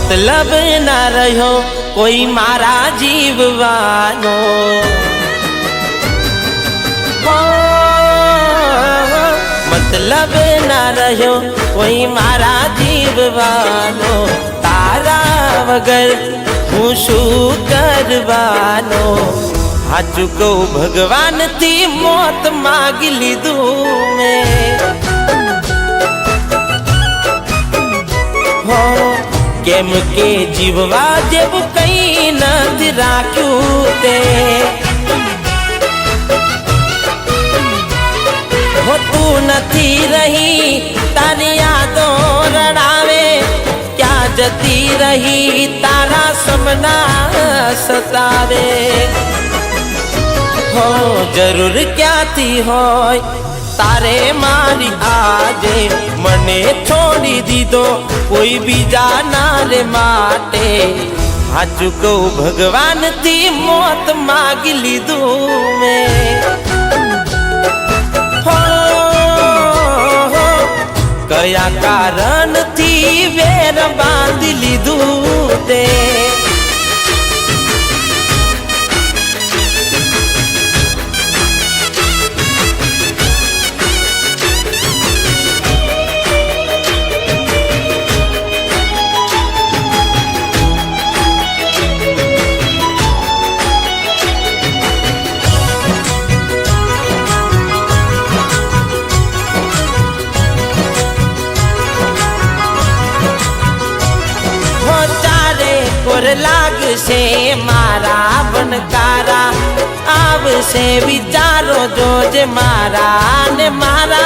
मतलब ना रह्यो कोई मारा जीववानो। मतलब ना रह्यो कोई मारा जीववानो। तारा वगर हूँ शू करवानो। हाचू को भगवान थी मौत मांग लीधू में। हो केम के जीववा जेब कई नथी राख्यू ते। हो तू नथी रही तारी यादों रड़ावे। क्या जती रही तारा सपना सतावे। हो जरूर क्या थी होय तारे मारी आजे। मने छोड़ी दीदो कोई बीजा नारे माटे। हाचू को भगवान थी मौत मांग लीधू में। कया कारण थी वेर बांध लीधू ते। लाग से मारा बनकारा आव से विचारो जो जे मारा ने मारा।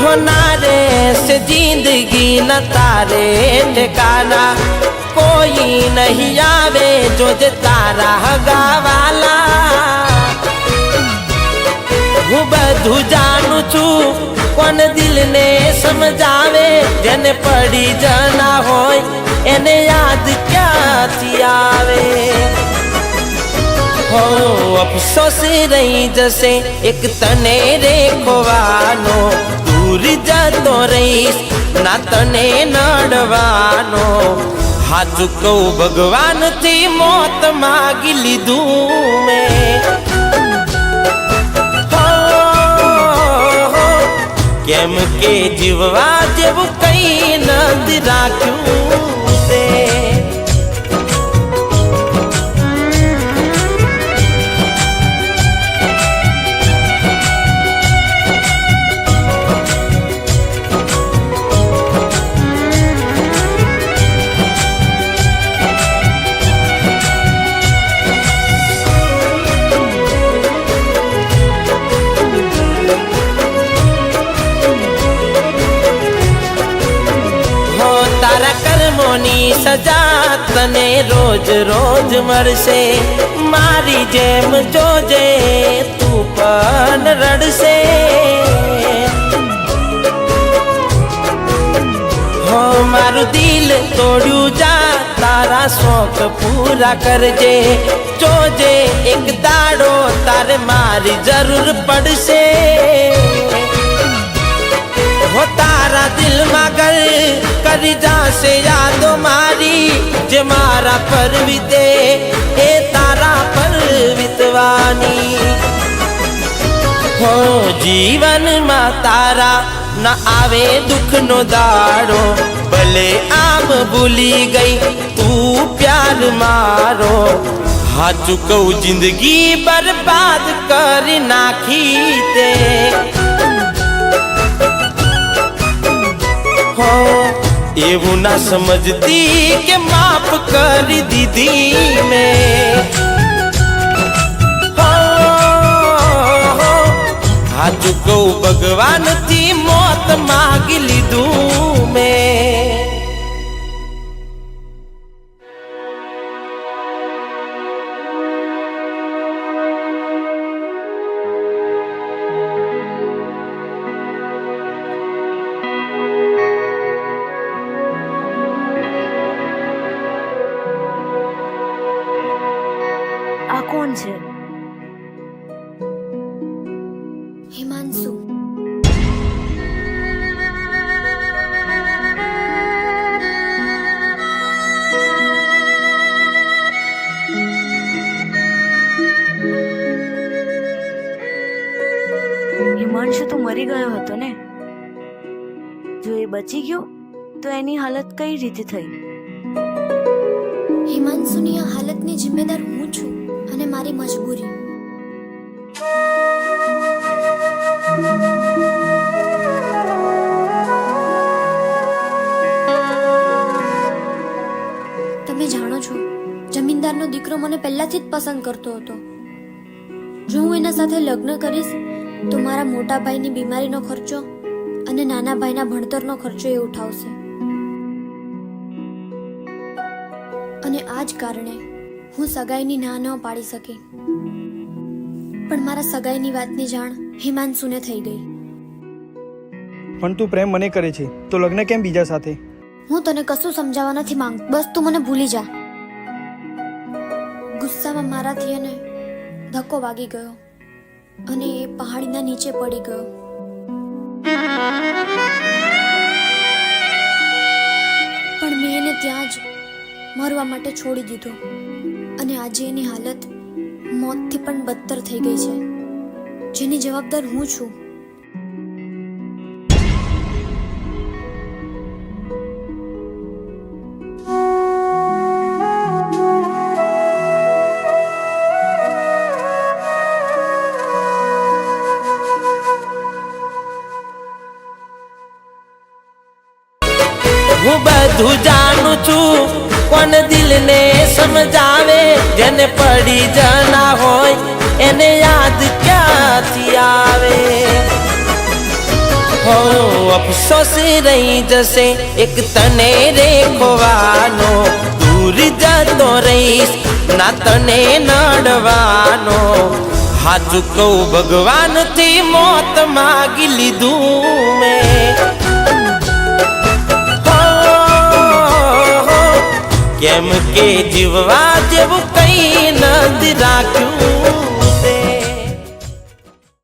होनारे से जिंदगी न तारे ठिकाना। कोई नहीं आवे जो जे तारा गावाला। हूँ बधु जानू छू कोन दिल ने समझावे। जने पड़ी जाना होय एने याद क्या थी आवे। हो अफसोस रही जैसे एक तने रे खोवानो। दूर जातो रहीश ना तने नड़वानो। हाचू को भगवान थी मौत मांग लीधू में। केम के जीववा जेब कई नथी राख्यू ते। सजा तने रोज रोज मरसे। मारी जेम जोजे तू पण रड़से। हो मारू दिल तोड़ू जा तारा शौक पूरा करजे। जोजे एक दाड़ो तारे मारी जरूर पड़से। हो तारा दिल मगर करी जा से यादो मारी। जे मारा परविते ए तारा परवितवानी। हो जीवन मा तारा न आवे दुख नो दाड़ो। भले आम भूली गई तू प्यार मारो। हाचू को जिंदगी बर्बाद कर नाखी ते। हो एवं ना समझती के माफ कर दीदी में। हाचू को भगवान थी मौत मांग लीधू में। આ કોણ છે? હિમાંશુ. મરી ગયો હતો ને. જો એ બચી ગયો તો એની હાલત કઈ રીતે થઈ? હિમાંશુની આ હાલતની જિમ્મેદાર હું છું અને મારી મજબૂરી. તમે જાણો છો, જમીનદારનો દીકરો મને પહેલાથી જ પસંદ કરતો હતો. જો હું એના સાથે લગ્ન કરીશ તો મારા મોટા ભાઈની બીમારીનો ખર્ચો અને નાના ભાઈના ભણતરનો ખર્ચો એ ઉઠાવશે. અને આ જ કારણે હું સગાઈની ના ન પાડી શકી. પણ મારા સગાઈની વાતની જાણ હિમાંશુને થઈ ગઈ. પણ તું પ્રેમ મને કરે છે તો લગ્ન કેમ બીજા સાથે? હું તને કશું સમજાવવા નથી માંગતો, બસ તું મને ભૂલી જા. ગુસ્સામાં મારાથી એને ધક્કો વાગી ગયો અને એ પહાડીના નીચે પડી ગયો. પણ મેં એને ત્યાં જ મરવા માટે છોડી દીધો અને આજે એની હાલત મોતથી પણ બદતર થઈ ગઈ છે, જેની જવાબદાર હું છું. હું બધું જાણું છું, કોણ દિલને સમજાવે? જેને પડી જના હોય એને યાદ ક્યાંથી આવે? હો અફસોસ રહી જશે એક તને રેખવાનો, દૂર જતો રહીશ ના તને નડવાનો. હાચું કહું ભગવાનથી મોત માગી લીધું મેં. કેમ કે જીવવા જેવું કઈ નથી રાખ્યું.